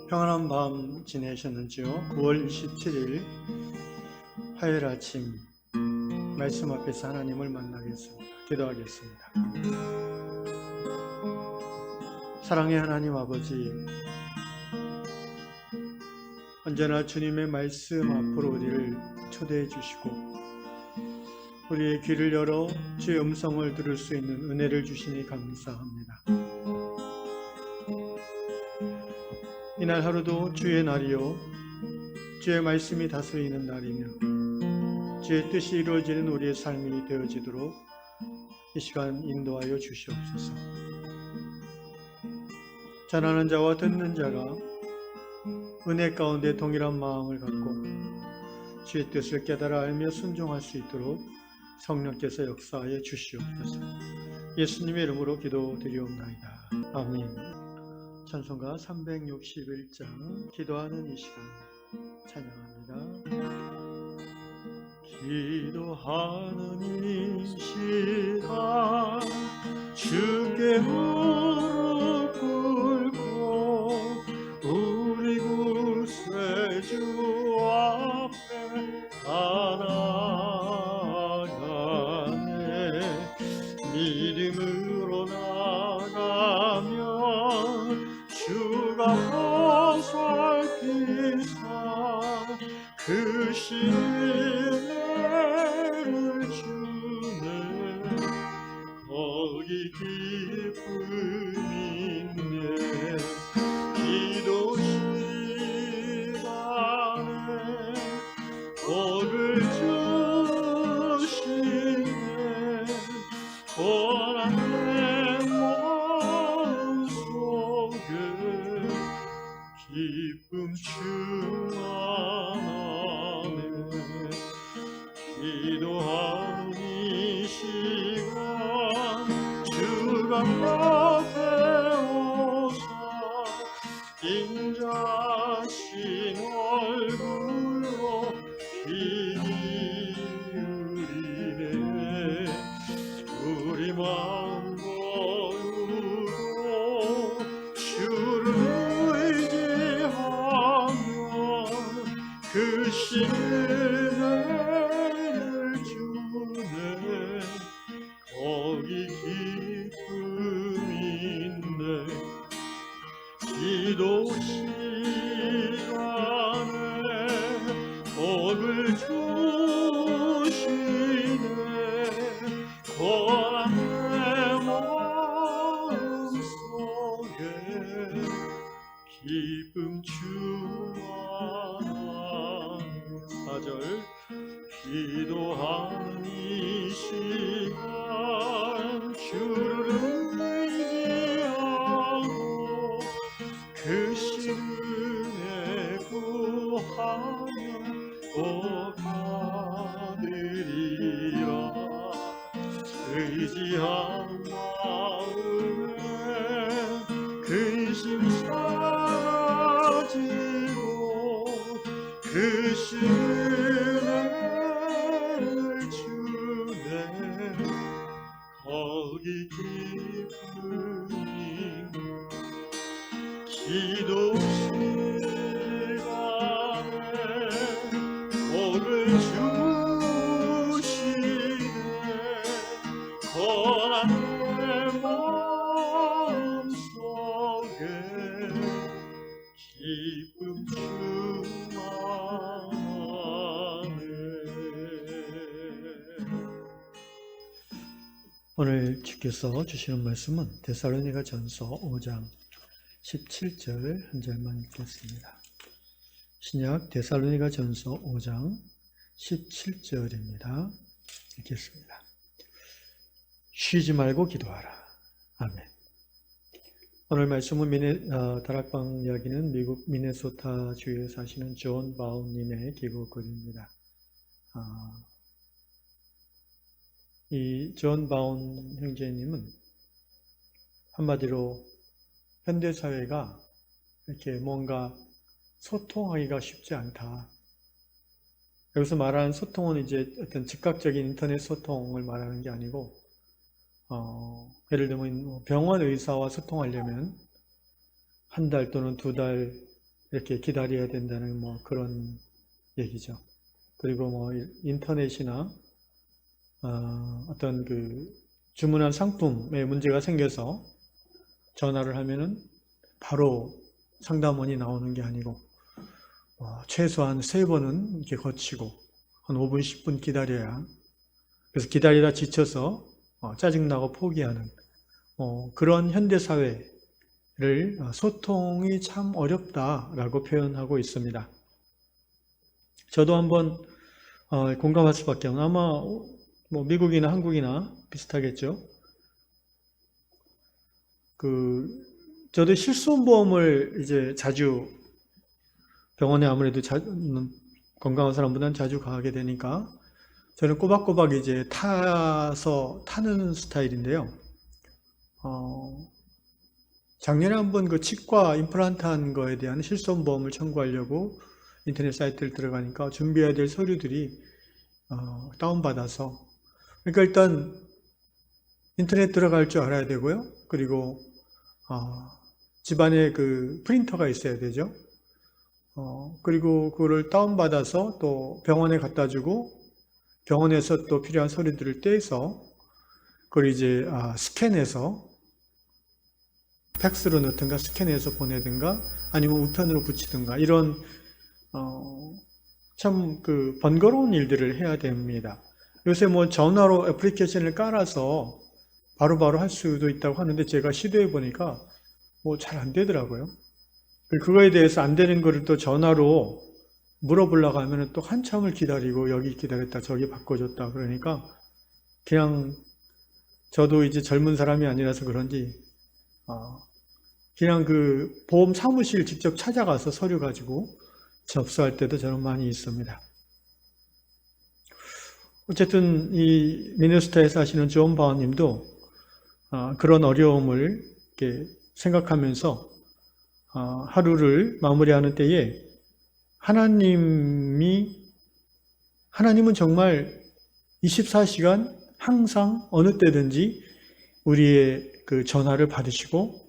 평안한 밤 지내셨는지요? 9월 27일 화요일 아침 말씀 앞에서 하나님을 만나겠습니다. 기도하겠습니다. 사랑의 하나님 아버지, 언제나 주님의 말씀 앞으로 우리를 초대해 주시고 우리의 귀를 열어 주의 음성을 들을 수 있는 은혜를 주시니 감사합니다. 이날 하루도 주의 날이요 주의 말씀이 다스리는 날이며 주의 뜻이 이루어지는 우리의 삶이 되어지도록 이 시간 인도하여 주시옵소서. 전하는 자와 듣는 자가 은혜 가운데 동일한 마음을 갖고 주의 뜻을 깨달아 알며 순종할 수 있도록 성령께서 역사하여 주시옵소서. 예수님의 이름으로 기도드리옵나이다. 아멘. 찬송가 361장 기도하는 이 시간 찬양합니다. 기도하는 이 시간 주께 무릎 꿇고 우리 구세주 앞에 나아가네. 믿음으로 나가면 주가 보살피사 그 시내를 주네. 거기 기쁨 있네. 기도 시간에 복을 주시네. 고난 내 마음속에 기쁨 충만하네. 기도하는 이 시간 주가 곁에 오사 인자신 얼굴로 귀 기울이네. 우리 마음 모으고 주를 의지하며 그 시내를 주네. 거기 기쁨 있네. 기도 시간에 복을 주시네. 고난 내 마음속에 기쁨 충만하네. 4절 기도하는 이 시간 주를 의지하고 그 시름에 구하며 복받으리라. 의지한 마음에 근심 사라지고 그 시내를 주네. 거기 기쁨이 기도 시간에 복을 주시네. 고난 내 마음속에 기쁨 충만하네. 오늘 주께서 주시는 말씀은 데살로니가 전서 5장 17절 한 절만 읽겠습니다. 신약 데살로니가 전서 5장 17절입니다. 읽겠습니다. 쉬지 말고 기도하라. 아멘. 오늘 말씀은 다락방 이야기는 미국 미네소타 주에 사시는 존 바운님의 기고 글입니다. 이 존 바운 형제님은 한마디로 현대사회가 이렇게 뭔가 소통하기가 쉽지 않다. 여기서 말하는 소통은 이제 어떤 즉각적인 인터넷 소통을 말하는 게 아니고, 예를 들면 병원 의사와 소통하려면 한 달 또는 2달 이렇게 기다려야 된다는 뭐 그런 얘기죠. 그리고 뭐 인터넷이나 어떤 그 주문한 상품에 문제가 생겨서 전화를 하면은 바로 상담원이 나오는 게 아니고 최소한 3번은 이렇게 거치고 한 5분, 10분 기다려야, 그래서 기다리다 지쳐서 짜증나고 포기하는 그런 현대사회를 소통이 참 어렵다라고 표현하고 있습니다. 저도 한번 공감할 수밖에 없는, 아마 뭐 미국이나 한국이나 비슷하겠죠. 저도 실손보험을 이제 자주 병원에 아무래도 건강한 사람보다는 자주 가게 되니까 저는 꼬박꼬박 이제 타는 스타일인데요. 작년에 한번 그 치과 임플란트 한 거에 대한 실손보험을 청구하려고 인터넷 사이트를 들어가니까 준비해야 될 서류들이 다운받아서, 그러니까 일단 인터넷 들어갈 줄 알아야 되고요. 그리고 집안에 그 프린터가 있어야 되죠. 그리고 그거를 다운받아서 또 병원에 갖다 주고 병원에서 또 필요한 서류들을 떼서 그걸 이제 스캔해서 팩스로 넣든가 스캔해서 보내든가 아니면 우편으로 붙이든가 이런 참 그 번거로운 일들을 해야 됩니다. 요새 뭐 전화로 애플리케이션을 깔아서 바로바로 할 수도 있다고 하는데 제가 시도해 보니까 뭐 잘 안 되더라고요. 그거에 대해서 안 되는 거를 또 전화로 물어보려고 하면 또 한참을 기다리고 여기 기다렸다 저기 바꿔줬다 그러니까 그냥 저도 이제 젊은 사람이 아니라서 그런지 그냥 그 보험 사무실 직접 찾아가서 서류 가지고 접수할 때도 저는 많이 있습니다. 어쨌든 이 미네소타에 사시는 존 바우님도 그런 어려움을 이렇게 생각하면서 하루를 마무리하는 때에 하나님은 정말 24시간 항상 어느 때든지 우리의 그 전화를 받으시고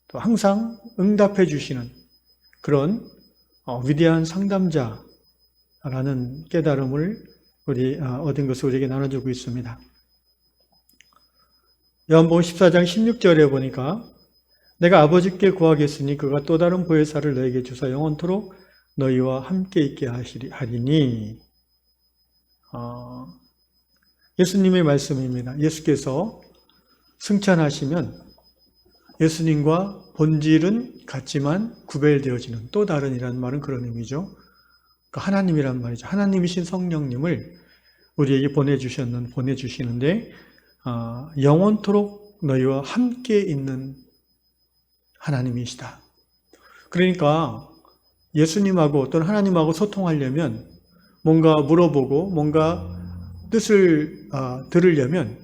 또 항상 응답해 주시는 그런 위대한 상담자라는 깨달음을 얻은 것을 우리에게 나눠주고 있습니다. 요한복음 14장 16절에 보니까 내가 아버지께 구하겠으니 그가 또 다른 보혜사를 너에게 주사 영원토록 너희와 함께 있게 하리니. 예수님의 말씀입니다. 예수께서 승천하시면 예수님과 본질은 같지만 구별되어지는 또 다른이라는 말은 그런 의미죠. 하나님이란 말이죠. 하나님이신 성령님을 우리에게 보내주시는데 영원토록 너희와 함께 있는 하나님이시다. 그러니까 예수님하고 또는 하나님하고 소통하려면 뭔가 물어보고 뭔가 뜻을 들으려면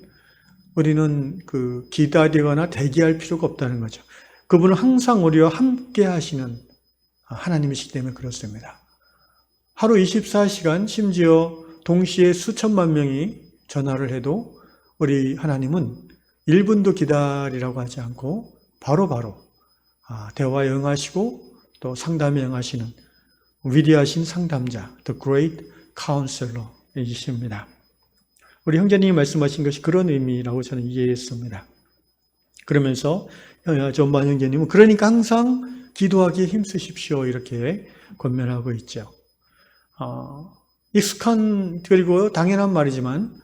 우리는 그 기다리거나 대기할 필요가 없다는 거죠. 그분은 항상 우리와 함께 하시는 하나님이시기 때문에 그렇습니다. 하루 24시간 심지어 동시에 수천만 명이 전화를 해도 우리 하나님은 1분도 기다리라고 하지 않고 바로바로 대화에 응하시고 또 상담에 응하시는 위대하신 상담자, The Great Counselor이십니다. 우리 형제님이 말씀하신 것이 그런 의미라고 저는 이해했습니다. 그러면서 존반 형제님은 그러니까 항상 기도하기에 힘쓰십시오 이렇게 권면하고 있죠. 익숙한 그리고 당연한 말이지만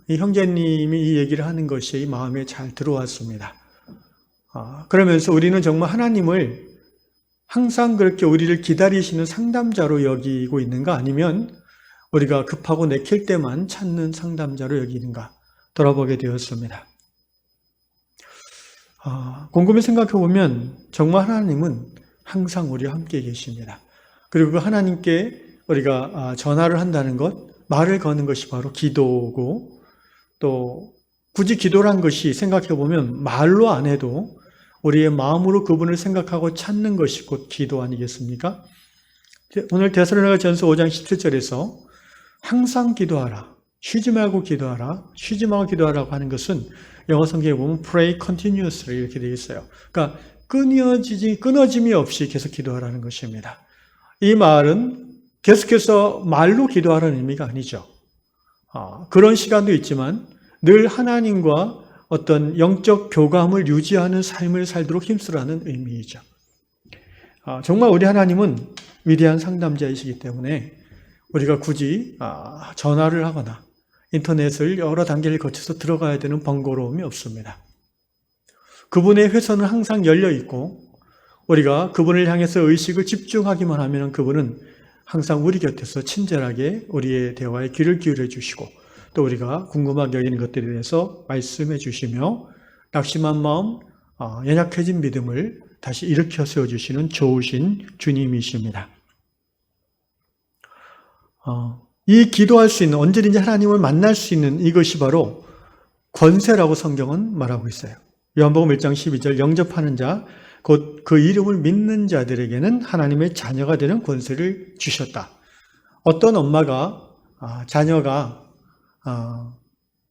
이 형제님이 이 얘기를 하는 것이 마음에 잘 들어왔습니다. 그러면서 우리는 정말 하나님을 항상 그렇게 우리를 기다리시는 상담자로 여기고 있는가 아니면 우리가 급하고 내킬 때만 찾는 상담자로 여기는가 돌아보게 되었습니다. 곰곰이 생각해 보면 정말 하나님은 항상 우리와 함께 계십니다. 그리고 그 하나님께 우리가 전화를 한다는 것, 말을 거는 것이 바로 기도고 또 굳이 기도란 것이 생각해 보면 말로 안 해도 우리의 마음으로 그분을 생각하고 찾는 것이 곧 기도 아니겠습니까? 오늘 데살로니가전서 5장 17절에서 항상 기도하라, 쉬지 말고 기도하라, 쉬지 말고 기도하라고 하는 것은 영어 성경에 보면 pray continuously 이렇게 되어 있어요. 그러니까 끊어짐이 없이 계속 기도하라는 것입니다. 이 말은 계속해서 말로 기도하라는 의미가 아니죠. 그런 시간도 있지만 늘 하나님과 어떤 영적 교감을 유지하는 삶을 살도록 힘쓰라는 의미이죠. 정말 우리 하나님은 위대한 상담자이시기 때문에 우리가 굳이 전화를 하거나 인터넷을 여러 단계를 거쳐서 들어가야 되는 번거로움이 없습니다. 그분의 회선은 항상 열려 있고 우리가 그분을 향해서 의식을 집중하기만 하면 그분은 항상 우리 곁에서 친절하게 우리의 대화에 귀를 기울여 주시고 또 우리가 궁금하게 여기는 것들에 대해서 말씀해 주시며 낙심한 마음, 연약해진 믿음을 다시 일으켜 세워주시는 좋으신 주님이십니다. 이 기도할 수 있는, 언제든지 하나님을 만날 수 있는 이것이 바로 권세라고 성경은 말하고 있어요. 요한복음 1장 12절 영접하는 자, 곧 그 이름을 믿는 자들에게는 하나님의 자녀가 되는 권세를 주셨다. 어떤 엄마가 자녀가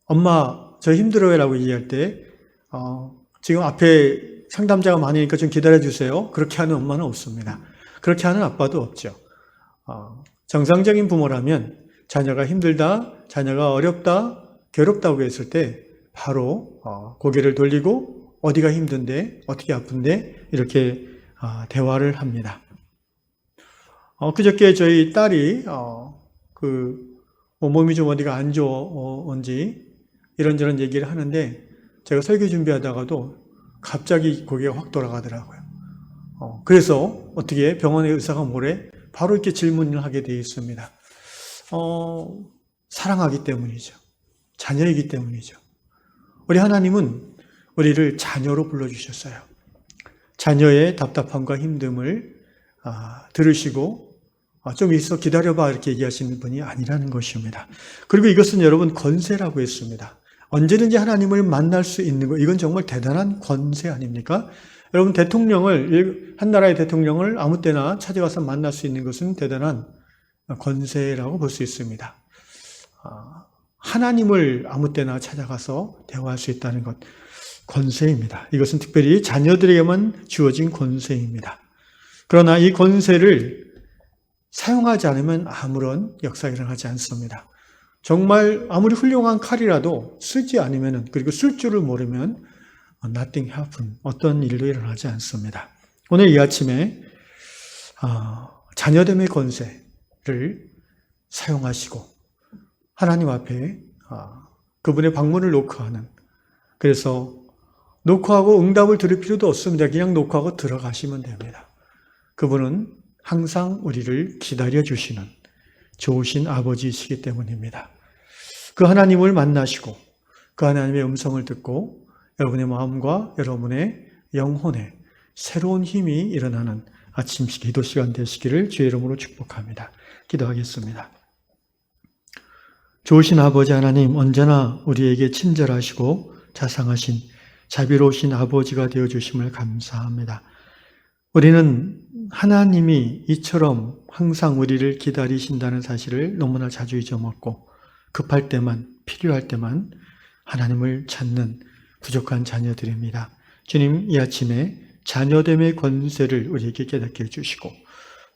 엄마 저 힘들어요 라고 얘기할 때 지금 앞에 상담자가 많으니까 좀 기다려주세요. 그렇게 하는 엄마는 없습니다. 그렇게 하는 아빠도 없죠. 정상적인 부모라면 자녀가 힘들다, 자녀가 어렵다, 괴롭다고 했을 때 바로 고개를 돌리고 어디가 힘든데, 어떻게 아픈데 이렇게 대화를 합니다. 그저께 저희 딸이 몸이 좀 어디가 안 좋은지 이런저런 얘기를 하는데 제가 설교 준비하다가도 갑자기 고개가 확 돌아가더라고요. 그래서 어떻게 병원의 의사가 뭐래? 바로 이렇게 질문을 하게 되어 있습니다. 사랑하기 때문이죠. 자녀이기 때문이죠. 우리 하나님은 우리를 자녀로 불러주셨어요. 자녀의 답답함과 힘듦을 들으시고 좀 있어 기다려봐 이렇게 얘기하시는 분이 아니라는 것입니다. 그리고 이것은 여러분 권세라고 했습니다. 언제든지 하나님을 만날 수 있는 것, 이건 정말 대단한 권세 아닙니까? 여러분 한 나라의 대통령을 아무 때나 찾아가서 만날 수 있는 것은 대단한 권세라고 볼 수 있습니다. 하나님을 아무 때나 찾아가서 대화할 수 있다는 것, 권세입니다. 이것은 특별히 자녀들에게만 주어진 권세입니다. 그러나 이 권세를 사용하지 않으면 아무런 역사가 일어나지 않습니다. 정말 아무리 훌륭한 칼이라도 쓰지 않으면, 그리고 쓸 줄을 모르면 nothing happen, 어떤 일도 일어나지 않습니다. 오늘 이 아침에 자녀됨의 권세를 사용하시고 하나님 앞에 그분의 방문을 노크하는, 그래서 노크하고 응답을 들을 필요도 없습니다. 그냥 노크하고 들어가시면 됩니다. 그분은 항상 우리를 기다려주시는 좋으신 아버지이시기 때문입니다. 그 하나님을 만나시고 그 하나님의 음성을 듣고 여러분의 마음과 여러분의 영혼에 새로운 힘이 일어나는 아침 기도 시간 되시기를 주의 이름으로 축복합니다. 기도하겠습니다. 좋으신 아버지 하나님, 언제나 우리에게 친절하시고 자상하신 자비로우신 아버지가 되어주심을 감사합니다. 우리는 하나님이 이처럼 항상 우리를 기다리신다는 사실을 너무나 자주 잊어먹고 급할 때만, 필요할 때만 하나님을 찾는 부족한 자녀들입니다. 주님, 이 아침에 자녀됨의 권세를 우리에게 깨닫게 해주시고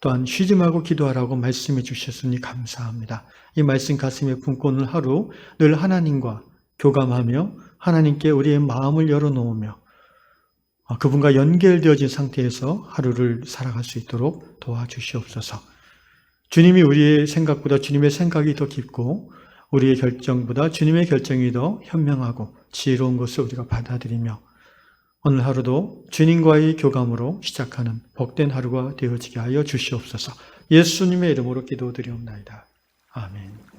또한 쉬지 말고 기도하라고 말씀해 주셨으니 감사합니다. 이 말씀 가슴에 품고 오늘 하루 늘 하나님과 교감하며 하나님께 우리의 마음을 열어놓으며 그분과 연결되어진 상태에서 하루를 살아갈 수 있도록 도와주시옵소서. 주님이 우리의 생각보다 주님의 생각이 더 깊고 우리의 결정보다 주님의 결정이 더 현명하고 지혜로운 것을 우리가 받아들이며 오늘 하루도 주님과의 교감으로 시작하는 복된 하루가 되어지게 하여 주시옵소서. 예수님의 이름으로 기도드리옵나이다. 아멘.